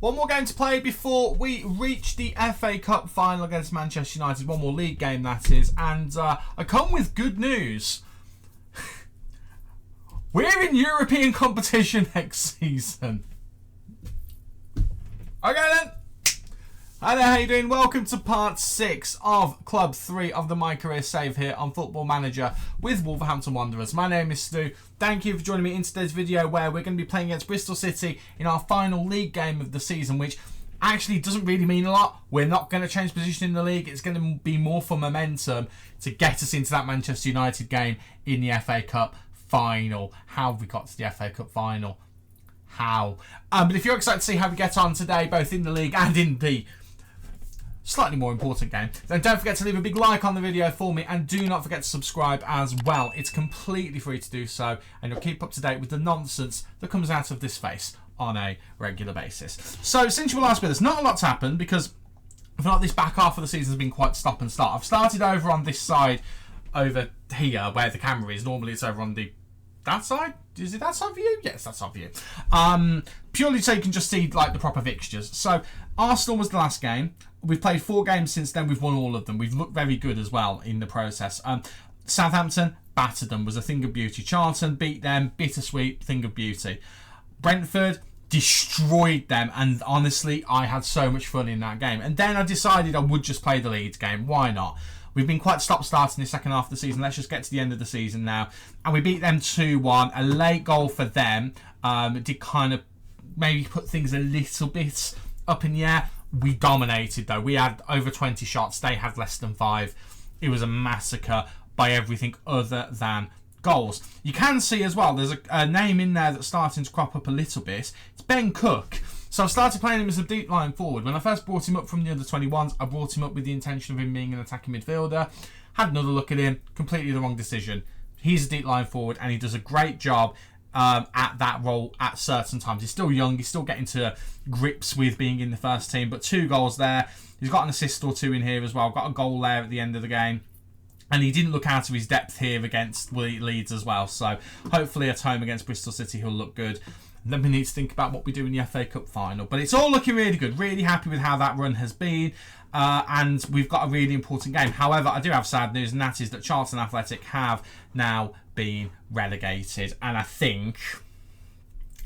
One more game to play before we reach the FA Cup final against Manchester United. One more league game, that is. And I come with good news. We're in European competition next season. Okay then. Hi there, how you doing? Welcome to part 6 of Club 3 of the MyCareer save here on Football Manager with Wolverhampton Wanderers. My name is Stu. Thank you for joining me in today's video where we're going to be playing against Bristol City in our final league game of the season, which actually doesn't really mean a lot. We're not going to change position in the league. It's going to be more for momentum to get us into that Manchester United game in the FA Cup final. How have we got to the FA Cup final? How? But if you're excited to see how we get on today, both in the league and in the slightly more important game, then don't forget to leave a big like on the video for me, and do not forget to subscribe as well. It's completely free to do so, and you'll keep up to date with the nonsense that comes out of this face on a regular basis. So since you were last with us, not a lot's happened because I feel like this back half of the season has been quite stop and start. I've started over on this side over here where the camera is. Normally it's over on that side. Is it that side for you? Yes, that side for you. Purely so you can just see like the proper fixtures. So Arsenal was the last game. We've played 4 games since then. We've won all of them. We've looked very good as well in the process. Southampton battered them, was a thing of beauty. Charlton beat them, bittersweet, thing of beauty. Brentford destroyed them, and honestly, I had so much fun in that game. And then I decided I would just play the Leeds game. Why not? We've been quite stop-start in the second half of the season. Let's just get to the end of the season now. And we beat them 2-1. A late goal for them. It did kind of maybe put things a little bit up in the air. We dominated though. We had over 20 shots. They had less than 5. It was a massacre by everything other than goals. You can see as well, there's a name in there that's starting to crop up a little bit. It's Ben Cook. So I started playing him as a deep line forward. When I first brought him up from the under 21s, I brought him up with the intention of him being an attacking midfielder. Had another look at him. Completely the wrong decision. He's a deep line forward and he does a great job at that role at certain times. He's still young. He's still getting to grips with being in the first team. But 2 goals there. He's got an assist or 2 in here as well. Got a goal there at the end of the game. And he didn't look out of his depth here against Leeds as well. So hopefully at home against Bristol City he'll look good. And then we need to think about what we do in the FA Cup final. But it's all looking really good. Really happy with how that run has been. And we've got a really important game. However, I do have sad news, and that is that Charlton Athletic have now been relegated. And I think,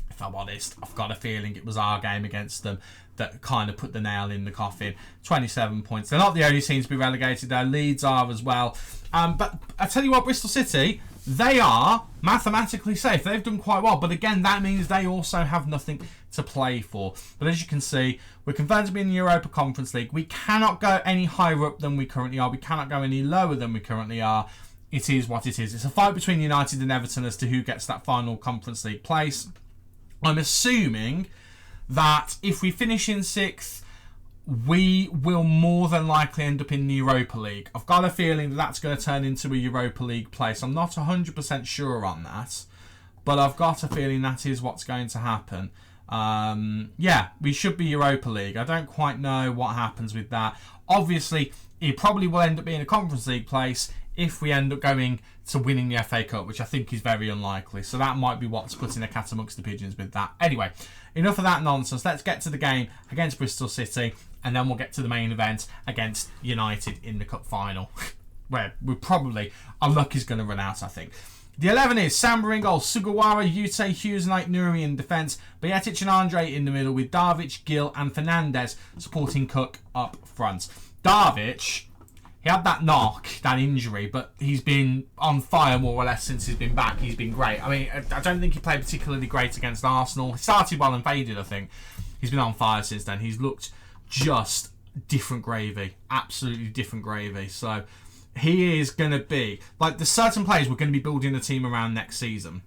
if I'm honest, I've got a feeling it was our game against them that kind of put the nail in the coffin. 27 points. They're not the only team to be relegated. Their Leeds are as well. But I tell you what, Bristol City, they are mathematically safe. They've done quite well. But again, that means they also have nothing to play for. But as you can see, we're confirmed to be in the Europa Conference League. We cannot go any higher up than we currently are. We cannot go any lower than we currently are. It is what it is. It's a fight between United and Everton as to who gets that final Conference League place. I'm assuming that if we finish in 6th, we will more than likely end up in the Europa League. I've got a feeling that that's going to turn into a Europa League place. I'm not 100% sure on that, but I've got a feeling that is what's going to happen. Yeah, we should be Europa League. I don't quite know what happens with that. Obviously, it probably will end up being a Conference League place if we end up going to winning the FA Cup, which I think is very unlikely. So that might be what's putting a cat amongst the pigeons with that. Anyway, enough of that nonsense. Let's get to the game against Bristol City, and then we'll get to the main event against United in the cup final, where we probably, our luck is going to run out, I think. The 11 is Samba in goal, Sugawara, Ute, Hughes, and Nuri in defence, Bajetic and Andre in the middle, with Darvic, Gill and Fernandez supporting Cook up front. Darvic, he had that knock, that injury, but he's been on fire more or less since he's been back. He's been great. I mean, I don't think he played particularly great against Arsenal. He started well and faded, I think. He's been on fire since then. He's looked just different gravy. Absolutely different gravy. So he is going to be, like, the certain players we're going to be building a team around next season.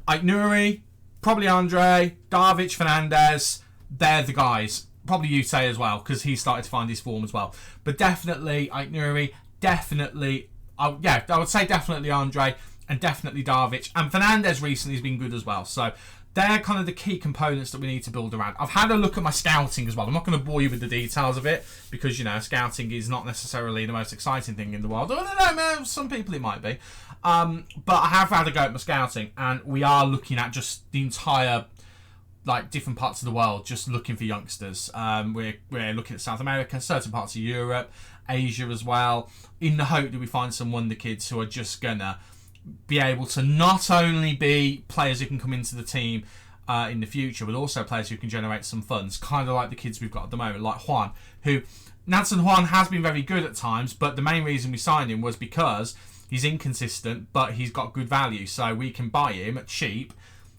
Nuri, probably Andre, Darvic, Fernandez, they're the guys. Probably Ute as well, because he started to find his form as well. But definitely Nuri, definitely, I would say definitely Andre, and definitely Darvic. And Fernandez recently has been good as well. So they're kind of the key components that we need to build around. I've had a look at my scouting as well. I'm not going to bore you with the details of it, because, you know, scouting is not necessarily the most exciting thing in the world. I don't know, man, some people it might be. But I have had a go at my scouting, and we are looking at just the entire like different parts of the world just looking for youngsters. We're looking at South America, certain parts of Europe, Asia as well, in the hope that we find some wonder kids who are just gonna be able to not only be players who can come into the team in the future, but also players who can generate some funds, kind of like the kids we've got at the moment, like Juan, who Nathan Juan has been very good at times, but the main reason we signed him was because he's inconsistent, but he's got good value, so we can buy him at cheap,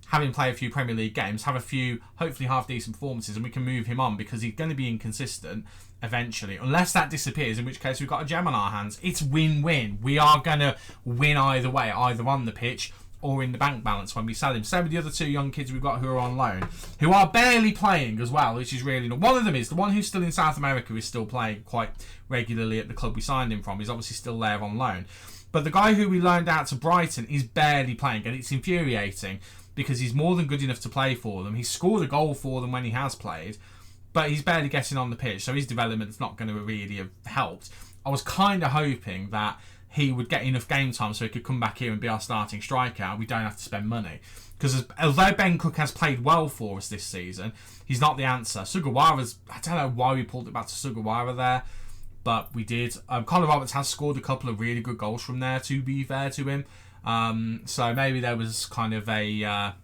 have him play a few Premier League games, have a few hopefully half-decent performances, and we can move him on because he's going to be inconsistent eventually. Unless that disappears, in which case we've got a gem on our hands. It's win-win. We are going to win either way, either on the pitch or in the bank balance when we sell him. Same with the other two young kids we've got who are on loan, who are barely playing as well, which is really... One of them is, the one who's still in South America is still playing quite regularly at the club we signed him from. He's obviously still there on loan. But the guy who we loaned out to Brighton is barely playing, and it's infuriating because he's more than good enough to play for them. He's scored a goal for them when he has played, but he's barely getting on the pitch, so his development's not going to really have helped. I was kind of hoping that he would get enough game time so he could come back here and be our starting striker and we don't have to spend money. Because although Ben Cook has played well for us this season, he's not the answer. Sugawara's... I don't know why we pulled it back to Sugawara there, but we did. Colin Roberts has scored a couple of really good goals from there, to be fair to him. So maybe there was kind of a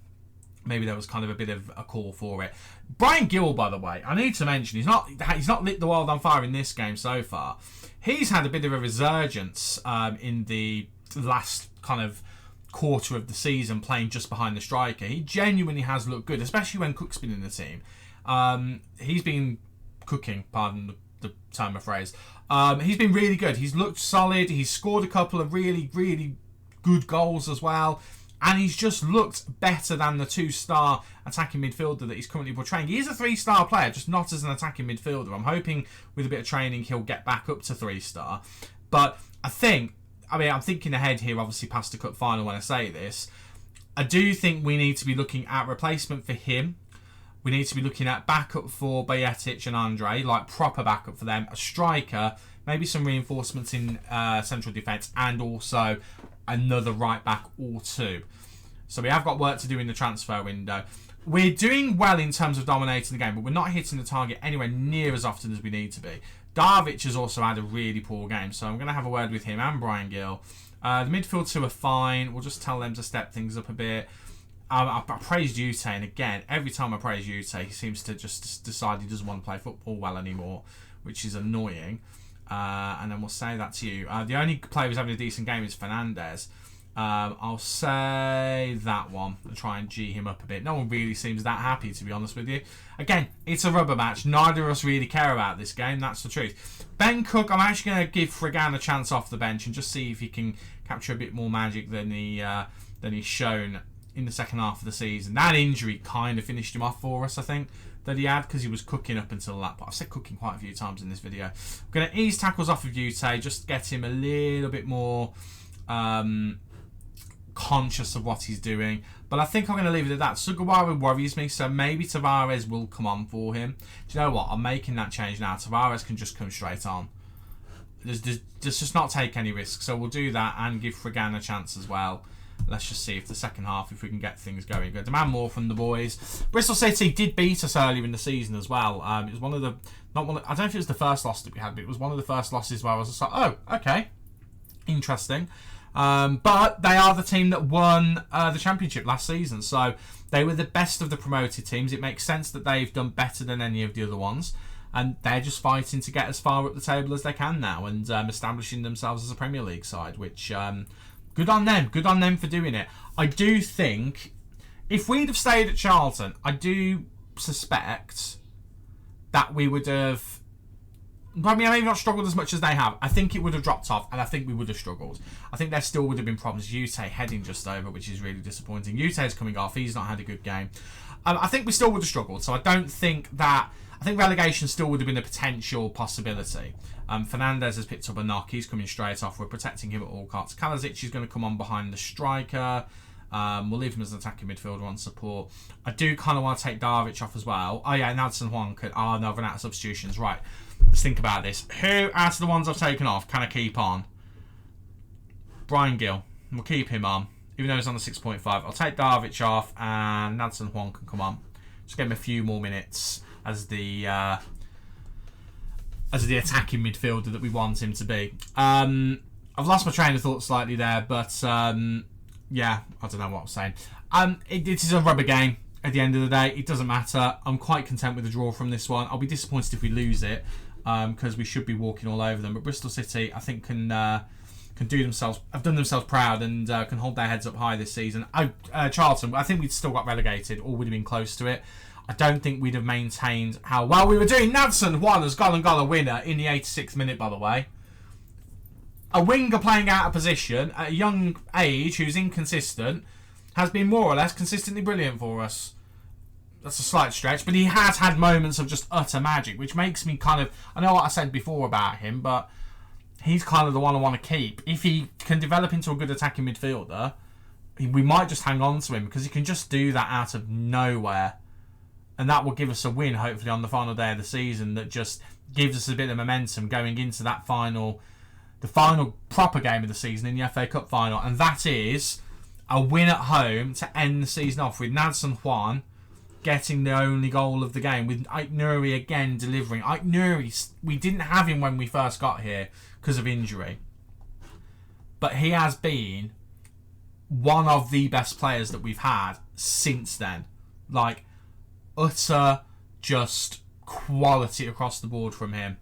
bit of a call for it. Brian Gill, by the way, I need to mention, he's not lit the world on fire in this game so far. He's had a bit of a resurgence in the last kind of quarter of the season, playing just behind the striker. He genuinely has looked good, especially when Cook's been in the team. He's been cooking, pardon the term of phrase. He's been really good. He's looked solid. He's scored a couple of really, really good goals as well. And he's just looked better than the 2-star attacking midfielder that he's currently portraying. He is a 3-star player, just not as an attacking midfielder. I'm hoping with a bit of training he'll get back up to 3-star. But I'm thinking ahead here, obviously past the cup final when I say this. I do think we need to be looking at replacement for him. We need to be looking at backup for Bajetic and Andre, like proper backup for them. A striker, maybe some reinforcements in central defence, and also another right back or two. So we have got work to do in the transfer window. We're doing well in terms of dominating the game, but we're not hitting the target anywhere near as often as we need to be. Darvic has also had a really poor game, so I'm going to have a word with him and Brian Gill. The midfield two are fine. We'll just tell them to step things up a bit. I praised Ute, and again, every time I praise Ute, he seems to just decide he doesn't want to play football well anymore, which is annoying. And then we'll say that to you. The only player who's having a decent game is Fernandez. I'll say that one and try and G him up a bit. No one really seems that happy, to be honest with you. Again, it's a rubber match. Neither of us really care about this game. That's the truth. Ben Cook, I'm actually going to give Frigan a chance off the bench and just see if he can capture a bit more magic than he's shown in the second half of the season. That injury kind of finished him off for us, I think, that he had, because he was cooking up until that point. I've said cooking quite a few times in this video. I'm going to ease tackles off of Ute, just get him a little bit more conscious of what he's doing. But I think I'm going to leave it at that. Sugawara worries me, so maybe Tavares will come on for him. Do you know what? I'm making that change now. Tavares can just come straight on. Let's just not take any risks. So we'll do that and give Frigan a chance as well. Let's just see if the second half, if we can get things going. Go demand more from the boys. Bristol City did beat us earlier in the season as well. It was one of the, I don't know if it was the first loss that we had, but it was one of the first losses where I was just like, oh, okay, interesting. But they are the team that won the championship last season, so they were the best of the promoted teams. It makes sense that they've done better than any of the other ones, and they're just fighting to get as far up the table as they can now and establishing themselves as a Premier League side, which good on them. Good on them for doing it. I do think if we'd have stayed at Charlton, I do suspect that we would have, I mean, maybe not struggled as much as they have. I think it would have dropped off, and I think we would have struggled. I think there still would have been problems. Ute heading just over, which is really disappointing. Ute is coming off. He's not had a good game. I think we still would have struggled, so I don't think that... I think relegation still would have been a potential possibility. Fernandez has picked up a knock. He's coming straight off. We're protecting him at all costs. Kalasic is going to come on behind the striker. We'll leave him as an attacking midfielder on support. I do kind of want to take Darvic off as well. Oh, yeah, Nadson Juan could... Oh, no, I've run out of substitutions. Right. Let's think about this. Who out of the ones I've taken off can I keep on? Brian Gill. We'll keep him on, even though he's on the 6.5. I'll take Darvic off, and Nadson Juan can come on. Just give him a few more minutes as the attacking midfielder that we want him to be. I've lost my train of thought slightly there, but yeah, I don't know what I'm saying. It is a rubber game at the end of the day. It doesn't matter. I'm quite content with the draw from this one. I'll be disappointed if we lose it, because we should be walking all over them. But Bristol City, I think, can do themselves, have done themselves proud, and can hold their heads up high this season. Charlton, I think we'd still got relegated, or would have been close to it. I don't think we'd have maintained how well we were doing. Nadson Juan has gone and got a winner in the 86th minute, by the way. A winger playing out of position at a young age, who's inconsistent, has been more or less consistently brilliant for us. That's a slight stretch, but he has had moments of just utter magic, which makes me kind of... I know what I said before about him, but he's kind of the one I want to keep. If he can develop into a good attacking midfielder, we might just hang on to him, because he can just do that out of nowhere. And that will give us a win, hopefully, on the final day of the season, that just gives us a bit of momentum going into that the final proper game of the season in the FA Cup final. And that is a win at home to end the season off, with Nadson Juan getting the only goal of the game, with Aït-Nouri again delivering. Aït-Nouri, we didn't have him when we first got here because of injury, but he has been one of the best players that we've had since then. Like, utter just quality across the board from him.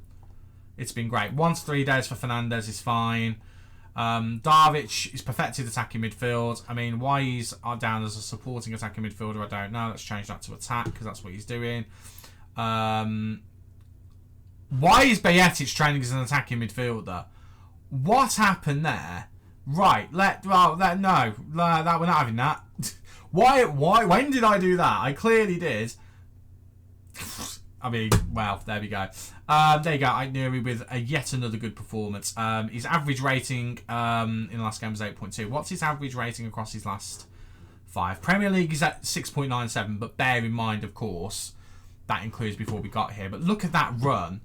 It's been great. 1 to 3 days for Fernandes is fine. Darvic is perfected attacking midfield. I mean, why he's down as a supporting attacking midfielder, I don't know. Let's change that to attack, because that's what he's doing. Why is Bayetic training as an attacking midfielder? What happened there? Right, no, we're not having that. Why? When did I do that? I clearly did. I mean, well, there we go. There you go, Aït-Nouri with yet another good performance. His average rating in the last game was 8.2. What's his average rating across his last 5? Premier League is at 6.97, but bear in mind, of course, that includes before we got here. But look at that run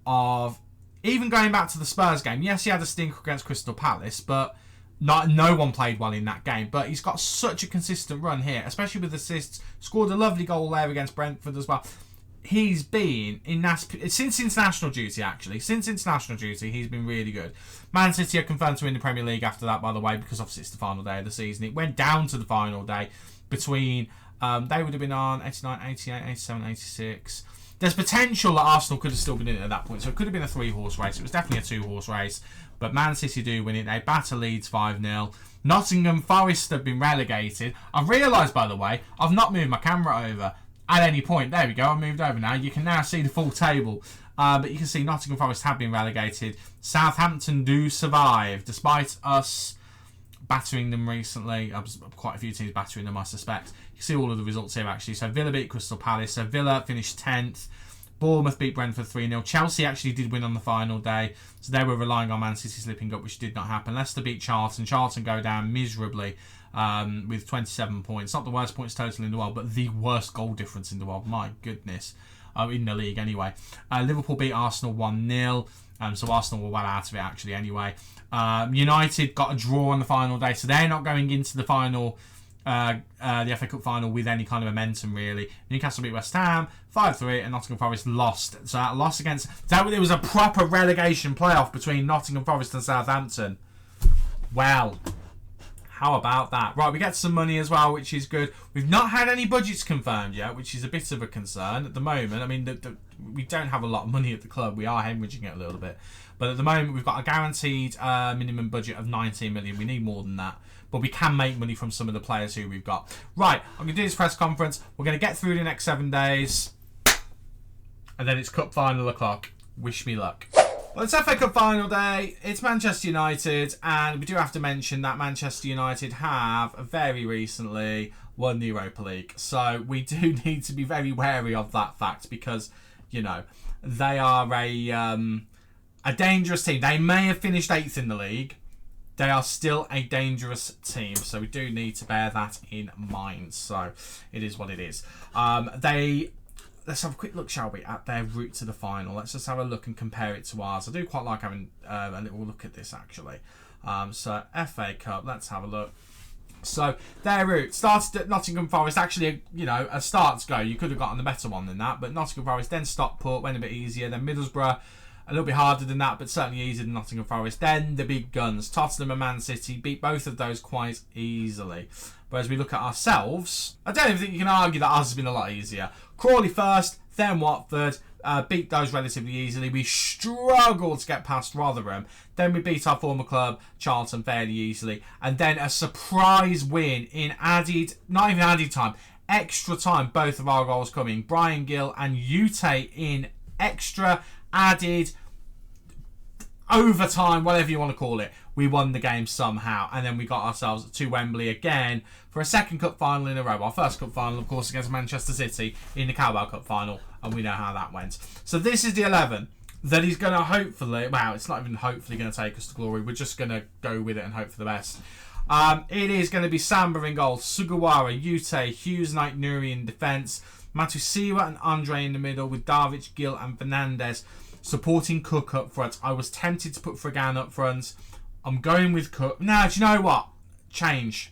of, even going back to the Spurs game. Yes, he had a stinker against Crystal Palace, but no one played well in that game. But he's got such a consistent run here, especially with assists. Scored a lovely goal there against Brentford as well. He's been since international duty, actually. Since international duty, he's been really good. Man City are confirmed to win the Premier League after that, by the way, because obviously it's the final day of the season. It went down to the final day between... they would have been on 89, 88, 87, 86. There's potential that Arsenal could have still been in at that point, so it could have been a 3-horse race. It was definitely a 2-horse race, but Man City do win it. They batter Leeds 5-0. Nottingham Forest have been relegated. I've realised, by the way, I've not moved my camera over at any point. There we go, I moved over now. You can now see the full table. But you can see Nottingham Forest have been relegated. Southampton do survive, despite us battering them recently. Quite a few teams battering them, I suspect. You can see all of the results here, actually. So Villa beat Crystal Palace. So Villa finished 10th. Bournemouth beat Brentford 3-0. Chelsea actually did win on the final day. So they were relying on Man City slipping up, which did not happen. Leicester beat Charlton. Charlton go down miserably with 27 points. Not the worst points total in the world, but the worst goal difference in the world. My goodness. In the league, anyway. Liverpool beat Arsenal 1-0. So Arsenal were well out of it, actually, anyway. United got a draw on the final day, so they're not going into the final, the FA Cup final, with any kind of momentum, really. Newcastle beat West Ham 5-3, and Nottingham Forest lost. So that loss against... So it was a proper relegation playoff between Nottingham Forest and Southampton. Well, how about that? Right, we get some money as well, which is good. We've not had any budgets confirmed yet, which is a bit of a concern at the moment. I mean, we don't have a lot of money at the club. We are hemorrhaging it a little bit. But at the moment, we've got a guaranteed minimum budget of 19 million. We need more than that. But we can make money from some of the players who we've got. Right, I'm going to do this press conference. We're going to get through the next 7 days. And then it's cup final o'clock. Wish me luck. Well, it's FA Cup final day. It's Manchester United. And we do have to mention that Manchester United have very recently won the Europa League. So we do need to be very wary of that fact, because, you know, they are a dangerous team. They may have finished 8th in the league. They are still a dangerous team. So we do need to bear that in mind. So it is what it is. Let's have a quick look, shall we, at their route to the final. Let's just have a look and compare it to ours. I do quite like having a little look at this, actually. So FA Cup, let's have a look. So their route started at Nottingham Forest. Actually, a start's go. You could have gotten a better one than that. But Nottingham Forest, then Stockport, went a bit easier. Then Middlesbrough, a little bit harder than that, but certainly easier than Nottingham Forest. Then the big guns, Tottenham and Man City, beat both of those quite easily. Whereas we look at ourselves, I don't even think you can argue that ours has been a lot easier. Crawley first, then Watford. Beat those relatively easily. We struggled to get past Rotherham. Then we beat our former club, Charlton, fairly easily. And then a surprise win in not even added time, extra time, both of our goals coming. Brian Gill and Ute in extra, added, overtime, whatever you want to call it. We won the game somehow, and then we got ourselves to Wembley again for a second cup final in a row. Our first cup final, of course, against Manchester City in the Carabao Cup final, and we know how that went. So this is the 11 that he's going to hopefully, well, it's not even hopefully going to take us to glory. We're just going to go with it and hope for the best. It is going to be Samba in goal, Sugawara, Ute, Hughes, Knight, Nuri in defence, Matusiwa and Andre in the middle with Darvic, Gill and Fernandez supporting Cook up front. I was tempted to put Fragan up front. I'm going with Cook. Now, do you know what? Change.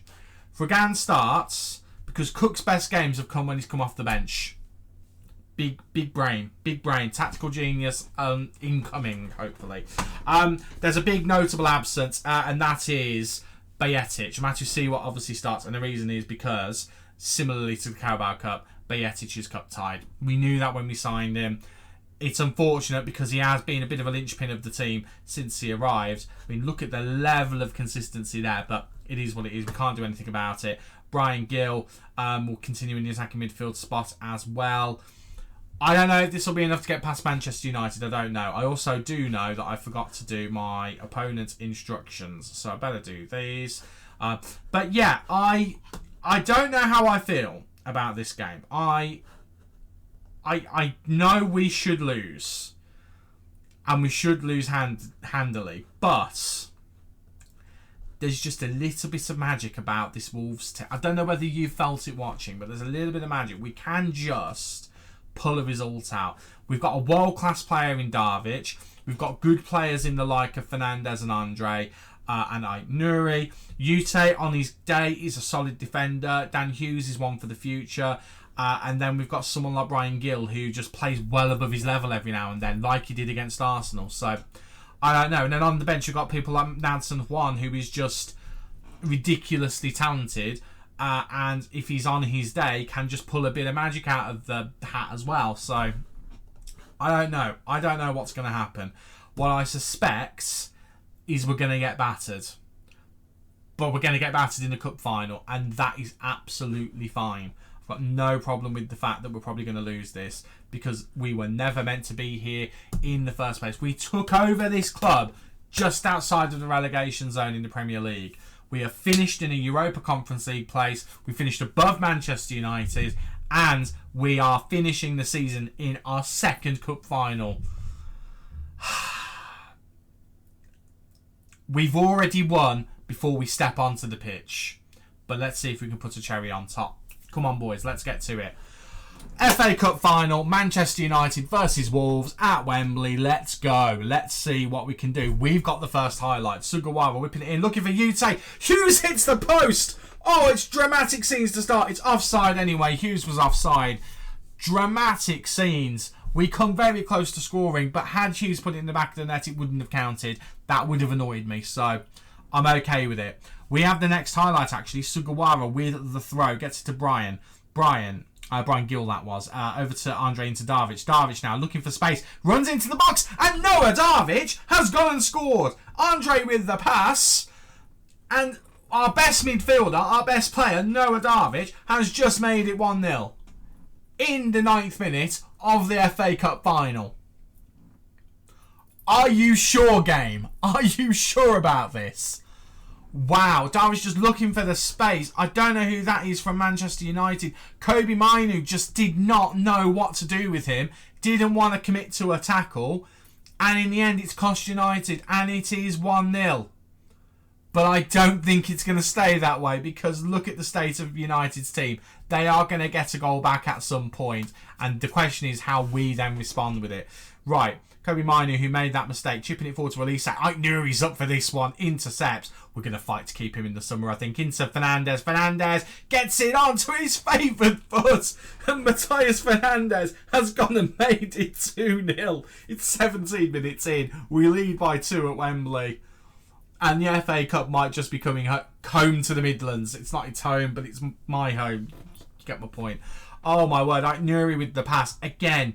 Fragan starts because Cook's best games have come when he's come off the bench. Big brain, tactical genius incoming, hopefully. There's a big notable absence, and that is Bajetic. Matusiwa obviously starts, and the reason is because, similarly to the Carabao Cup, Bajetic is cup tied. We knew that when we signed him. It's unfortunate because he has been a bit of a linchpin of the team since he arrived. I mean, look at the level of consistency there, but it is what it is. We can't do anything about it. Brian Gill will continue in the attacking midfield spot as well. I don't know if this will be enough to get past Manchester United. I don't know. I also do know that I forgot to do my opponent's instructions, so I better do these. But yeah, I don't know how I feel about this game. I know we should lose, and we should lose handily, but there's just a little bit of magic about this Wolves team. I don't know whether you felt it watching, but there's a little bit of magic. We can just pull a result out. We've got a world-class player in Darvic. We've got good players in the like of Fernandez and Andre and Nuri. Ute on his day is a solid defender. Dan Hughes is one for the future. And then we've got someone like Brian Gill who just plays well above his level every now and then, like he did against Arsenal. So, I don't know. And then on the bench, you've got people like Nansen Juan, who is just ridiculously talented. And if he's on his day, can just pull a bit of magic out of the hat as well. So, I don't know. I don't know what's going to happen. What I suspect is we're going to get battered. But we're going to get battered in the cup final. And that is absolutely fine. I've got no problem with the fact that we're probably going to lose this because we were never meant to be here in the first place. We took over this club just outside of the relegation zone in the Premier League. We have finished in a Europa Conference League place. We finished above Manchester United, and we are finishing the season in our second cup final. We've already won before we step onto the pitch, but let's see if we can put a cherry on top. Come on, boys, let's get to it. FA Cup final, Manchester United versus Wolves at Wembley. Let's go. Let's see what we can do. We've got the first highlight. Sugawara whipping it in, looking for Ute. Hughes hits the post. Oh, it's dramatic scenes to start. It's offside anyway. Hughes was offside. Dramatic scenes. We come very close to scoring, but had Hughes put it in the back of the net, it wouldn't have counted. That would have annoyed me, so I'm okay with it. We have the next highlight, actually. Sugawara with the throw. Gets it to Brian Gill, that was. Over to Andre into Darvic. Darvic now looking for space. Runs into the box. And Noah Darvic has gone and scored. Andre with the pass. And our best midfielder, our best player, Noah Darvic, has just made it 1-0. In the 9th minute of the FA Cup final. Are you sure, game? Are you sure about this? Wow, Darvic just looking for the space. I don't know who that is from Manchester United. Kobe Mainu just did not know what to do with him. Didn't want to commit to a tackle. And in the end, it's cost United. And it is 1-0. But I don't think it's going to stay that way, because look at the state of United's team. They are going to get a goal back at some point, and the question is how we then respond with it. Right, Kobe Minu, who made that mistake, chipping it forward to Elise. I knew he's up for this one. Intercepts. We're going to fight to keep him in the summer, I think. Into Fernandez. Fernandez gets it onto his favoured foot. And Matthias Fernandez has gone and made it 2-0. It's 17 minutes in. We lead by 2 at Wembley. And the FA Cup might just be coming home to the Midlands. It's not its home, but it's my home. You get my point. Oh, my word. Nuri with the pass. Again,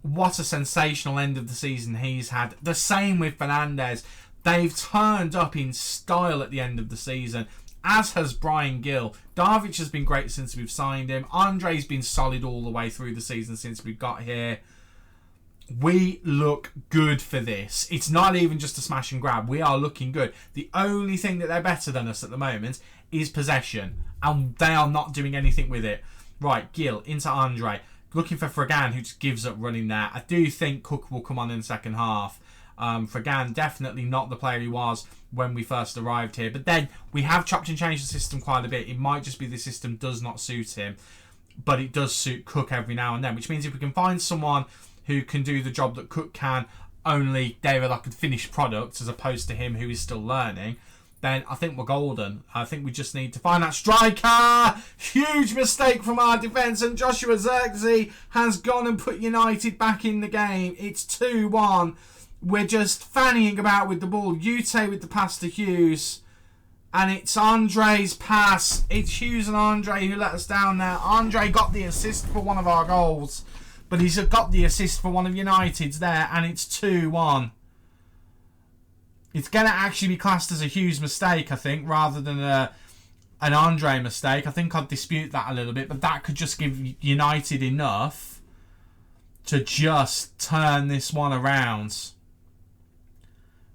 what a sensational end of the season he's had. The same with Fernandez. They've turned up in style at the end of the season, as has Brian Gill. Darvic has been great since we've signed him. Andre's been solid all the way through the season since we got here. We look good for this. It's not even just a smash and grab. We are looking good. The only thing that they're better than us at the moment is possession, and they are not doing anything with it. Right, Gill into Andre. Looking for Fragan, who just gives up running there. I do think Cook will come on in the second half. Fragan, definitely not the player he was when we first arrived here. But then we have chopped and changed the system quite a bit. It might just be the system does not suit him, but it does suit Cook every now and then, which means if we can find someone who can do the job that Cook can, only they're like a finished product as opposed to him who is still learning, then I think we're golden. I think we just need to find that striker. Huge mistake from our defence, and Joshua Zirkzee has gone and put United back in the game. It's 2-1. We're just fannying about with the ball. Ute with the pass to Hughes. And it's Andre's pass. It's Hughes and Andre who let us down there. Andre got the assist for one of our goals, but he's got the assist for one of United's there, and it's 2-1. It's going to actually be classed as a Hughes mistake, I think, rather than an Andre mistake. I think I'd dispute that a little bit, but that could just give United enough to just turn this one around.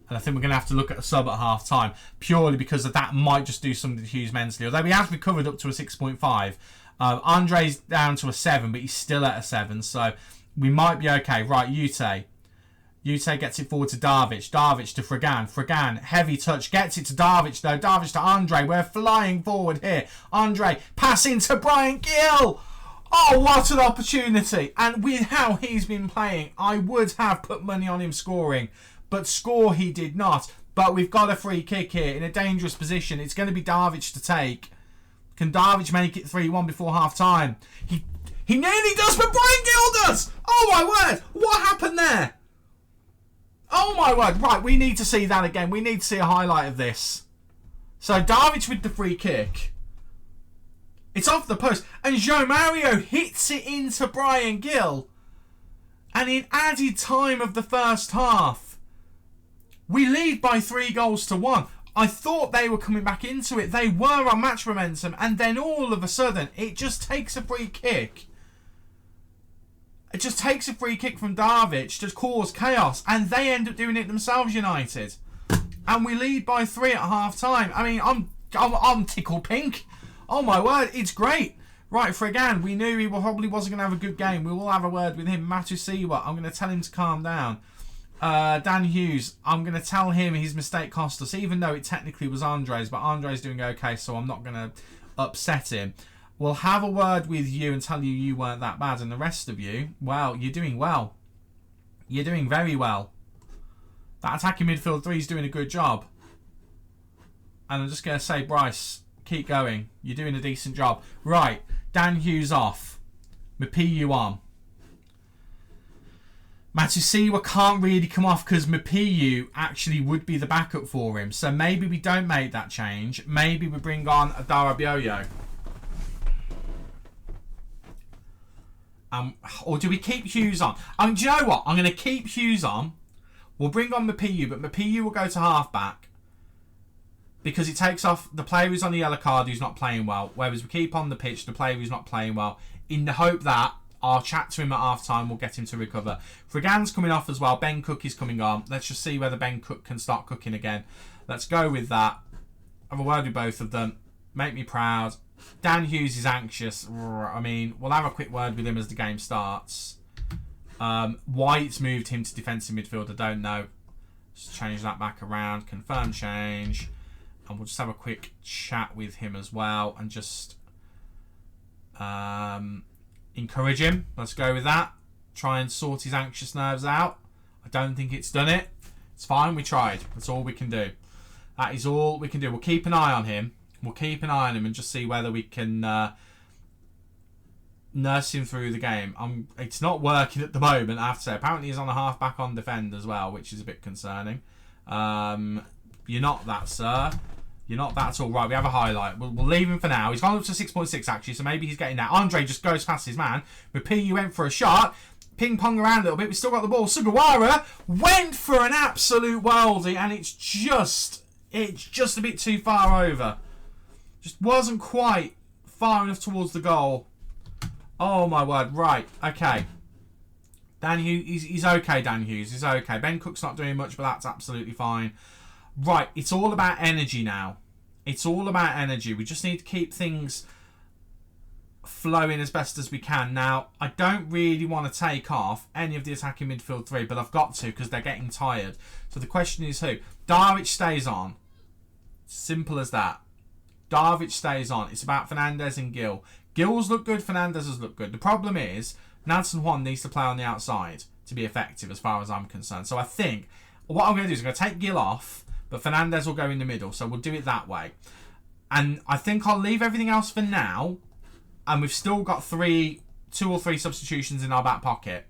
And I think we're going to have to look at a sub at half-time, purely because of that might just do something to Hughes mentally. Although he has recovered up to a 6.5. Andre's down to a 7, but he's still at a 7, so we might be okay. Right, Ute. Ute gets it forward to Darvic. Darvic to Fragan. Fragan, heavy touch, gets it to Darvic though. Darvic to Andre. We're flying forward here. Andre, passing to Brian Gill. Oh, what an opportunity. And with how he's been playing, I would have put money on him scoring. But score he did not. But we've got a free kick here in a dangerous position. It's going to be Darvic to take. Can Darvic make it 3-1 before half-time? He nearly does, but Brian Gill does! Oh, my word! What happened there? Oh, my word. Right, we need to see that again. We need to see a highlight of this. So, Darvic with the free kick. It's off the post. And Joe Mario hits it into Brian Gill. And in added time of the first half, we lead by 3-1. I thought they were coming back into it. They were on match momentum. And then all of a sudden, it just takes a free kick. It just takes a free kick from Darvic to cause chaos. And they end up doing it themselves, United. And we lead by 3 at half-time. I mean, I'm tickled pink. Oh, my word. It's great. Right, Fragan, we knew he probably wasn't going to have a good game. We will have a word with him. Matusiwa, I'm going to tell him to calm down. Dan Hughes, I'm going to tell him his mistake cost us, even though it technically was Andre's, but Andre's doing okay, so I'm not going to upset him. We'll have a word with you and tell you weren't that bad, and the rest of you, well, you're doing well. You're doing very well. That attacking midfield 3 is doing a good job. And I'm just going to say, Bryce, keep going. You're doing a decent job. Right, Dan Hughes off. Mapiu on. Matusiwa can't really come off because Mapiu actually would be the backup for him. So maybe we don't make that change. Maybe we bring on Adara Bioyo. Or do we keep Hughes on? Do you know what? I'm going to keep Hughes on. We'll bring on Mapiu, but Mapiu will go to half-back. Because it takes off the player who's on the yellow card who's not playing well. Whereas we keep on the pitch the player who's not playing well. In the hope that I'll chat to him at half-time. We'll get him to recover. Fragan's coming off as well. Ben Cook is coming on. Let's just see whether Ben Cook can start cooking again. Let's go with that. Have a word with both of them. Make me proud. Dan Hughes is anxious. I mean, we'll have a quick word with him as the game starts. Why it's moved him to defensive midfield, I don't know. Just change that back around. Confirm change. And we'll just have a quick chat with him as well and just encourage him. Let's go with that. Try and sort his anxious nerves out. I don't think it's done it. It's fine, we tried. That's all we can do. That is all we can do. We'll keep an eye on him. We'll keep an eye on him and just see whether we can nurse him through the game. It's not working at the moment, I have to say. Apparently he's on a half-back on defend as well, which is a bit concerning. You're not that, sir. You're not that at all. Right, we have a highlight. We'll leave him for now. He's gone up to 6.6, actually, so maybe he's getting that. Andre just goes past his man. Rapini went for a shot. Ping-pong around a little bit. We still got the ball. Sugawara went for an absolute worldie, and it's just a bit too far over. Just wasn't quite far enough towards the goal. Oh, my word. Right, okay. Dan Hughes, he's okay, Dan Hughes. He's okay. Ben Cook's not doing much, but that's absolutely fine. Right, it's all about energy now. It's all about energy. We just need to keep things flowing as best as we can. Now, I don't really want to take off any of the attacking midfield three, but I've got to because they're getting tired. So the question is who? Darwich stays on. Simple as that. Darwich stays on. It's about Fernandez and Gill. Gill's look good, Fernandez has looked good. The problem is, Nansen Juan needs to play on the outside to be effective as far as I'm concerned. So I think what I'm going to do is I'm going to take Gill off, but Fernandez will go in the middle. So we'll do it that way. And I think I'll leave everything else for now. And we've still got two or three substitutions in our back pocket.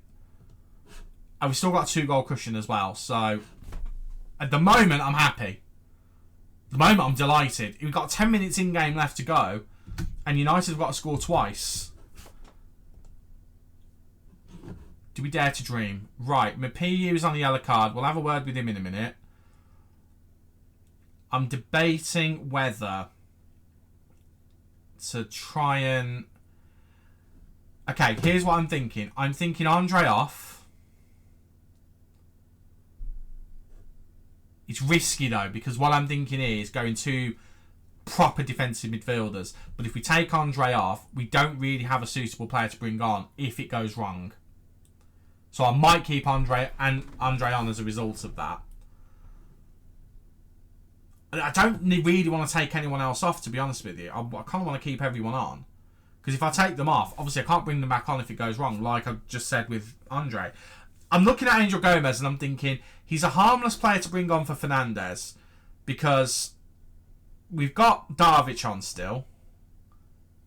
And we've still got a 2-goal cushion as well. So at the moment, I'm happy. At the moment, I'm delighted. We've got 10 minutes in-game left to go. And United have got to score twice. Do we dare to dream? Right, Mapiu is on the yellow card. We'll have a word with him in a minute. I'm debating whether to try and... Okay, here's what I'm thinking. I'm thinking Andre off. It's risky though, because what I'm thinking is going to proper defensive midfielders. But if we take Andre off, we don't really have a suitable player to bring on if it goes wrong. So I might keep Andre on as a result of that. I don't really want to take anyone else off, to be honest with you. I kind of want to keep everyone on. Because if I take them off, obviously I can't bring them back on if it goes wrong, like I just said with Andre. I'm looking at Angel Gomez and I'm thinking, he's a harmless player to bring on for Fernandez. Because we've got Darwich on still.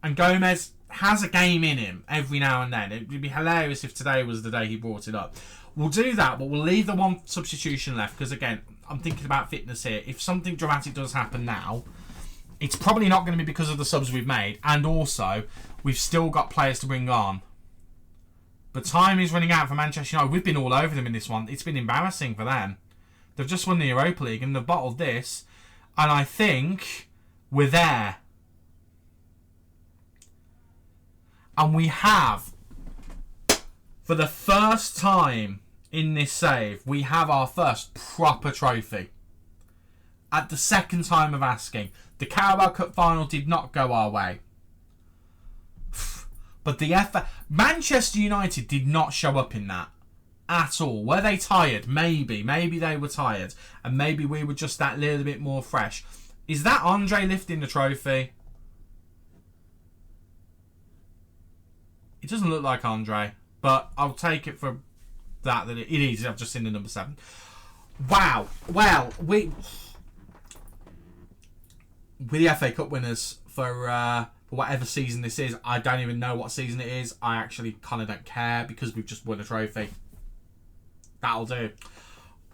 And Gomez has a game in him every now and then. It would be hilarious if today was the day he brought it up. We'll do that, but we'll leave the one substitution left. Because again, I'm thinking about fitness here. If something dramatic does happen now, it's probably not going to be because of the subs we've made. And also, we've still got players to bring on. But time is running out for Manchester United. We've been all over them in this one. It's been embarrassing for them. They've just won the Europa League and they've bottled this. And I think we're there. And we have, for the first time in this save, we have our first proper trophy. At the second time of asking. The Carabao Cup final did not go our way. But the Manchester United did not show up in that at all. Were they tired? Maybe. Maybe they were tired. And maybe we were just that little bit more fresh. Is that Andre lifting the trophy? It doesn't look like Andre. But I'll take it for that it is. I've just seen the number 7. Wow. Well, we're the FA Cup winners for whatever season this is. I don't even know what season it is. I actually kind of don't care because we've just won a trophy. That'll do.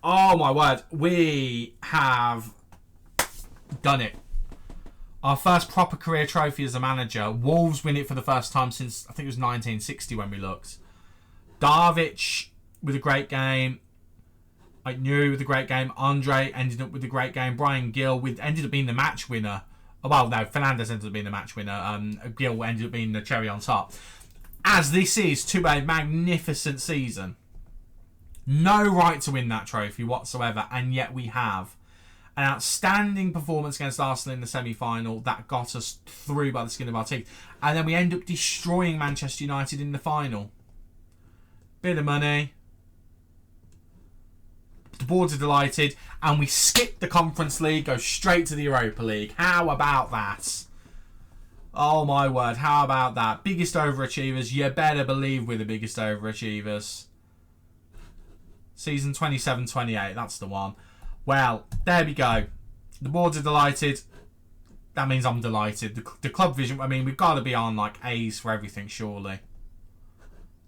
Oh my word. We have done it. Our first proper career trophy as a manager. Wolves win it for the first time since, I think it was 1960 when we looked. Darwich with a great game. Nuri with a great game. Andre ended up with a great game. Brian Gill ended up being the match winner. Well, no, Fernandez ended up being the match winner. Gill ended up being the cherry on top. As this is to a magnificent season. No right to win that trophy whatsoever, and yet we have. An outstanding performance against Arsenal in the semi-final that got us through by the skin of our teeth. And then we end up destroying Manchester United in the final. Bit of money. The boards are delighted, and we skip the Conference League, go straight to the Europa League. How about that? Oh my word, how about that? Biggest overachievers, you better believe we're the biggest overachievers. Season 27-28, that's the one. Well, there we go. The boards are delighted. That means I'm delighted. The club vision, I mean, we've got to be on like A's for everything, surely.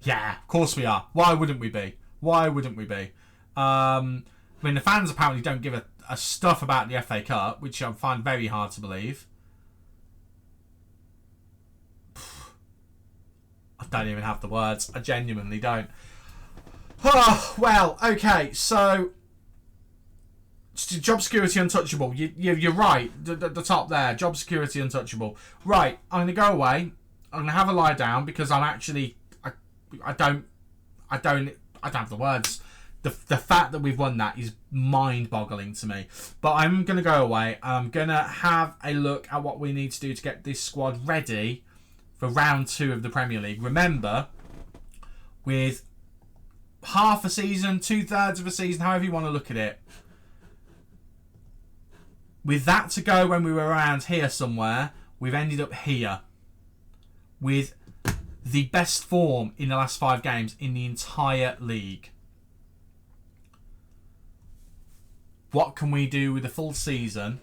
Yeah, of course we are. Why wouldn't we be? Why wouldn't we be? I mean, the fans apparently don't give a stuff about the FA Cup, which I find very hard to believe. I don't even have the words. I genuinely don't. Oh, well, okay, so job security untouchable. You're right. The top there, job security untouchable. Right, I'm gonna go away. I'm gonna have a lie down because I'm actually I don't have the words. The fact that we've won that is mind-boggling to me. But I'm gonna go away. I'm gonna have a look at what we need to do to get this squad ready for round 2 of the Premier League. Remember, with half a season, 2/3 of a season, however you want to look at it, with that to go when we were around here somewhere, we've ended up here with the best form in the last 5 games in the entire league. What can we do with a full season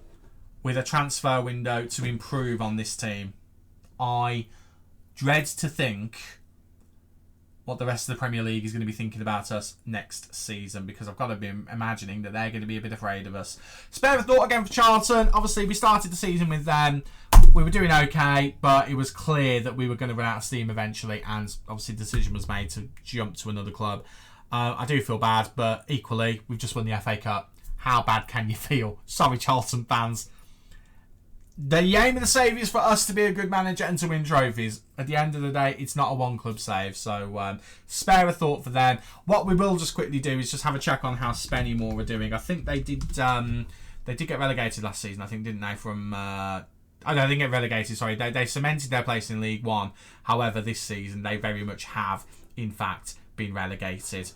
with a transfer window to improve on this team? I dread to think what the rest of the Premier League is going to be thinking about us next season, because I've got to be imagining that they're going to be a bit afraid of us. Spare a thought again for Charlton. Obviously, we started the season with them. We were doing okay, but it was clear that we were going to run out of steam eventually, and obviously the decision was made to jump to another club. I do feel bad, but equally, we've just won the FA Cup. How bad can you feel? Sorry, Charlton fans. The aim of the save is for us to be a good manager and to win trophies. At the end of the day, it's not a one-club save, so spare a thought for them. What we will just quickly do is just have a check on how Spennymoor are doing. I think they did get relegated last season, I think, didn't they? From I don't think they get relegated, sorry. They cemented their place in League One. However, this season, they very much have, in fact, been relegated.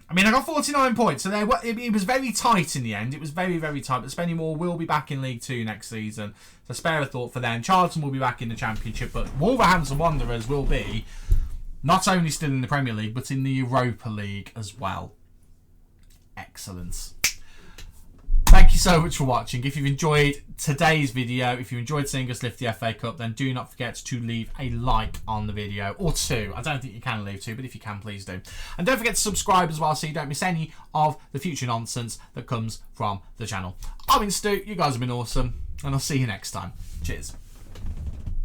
I mean, I got 49 points, so it was very tight in the end. It was very, very tight. But Spennymoor will be back in League 2 next season. So spare a thought for them. Charlton will be back in the Championship, but Wolverhampton Wanderers will be not only still in the Premier League, but in the Europa League as well. Excellent. Thank you so much for watching. If you've enjoyed today's video, if you enjoyed seeing us lift the FA Cup, then do not forget to leave a like on the video, or 2. I don't think you can leave 2, but if you can, please do. And don't forget to subscribe as well, so you don't miss any of the future nonsense that comes from the channel. I've been Stu, you guys have been awesome, and I'll see you next time. Cheers.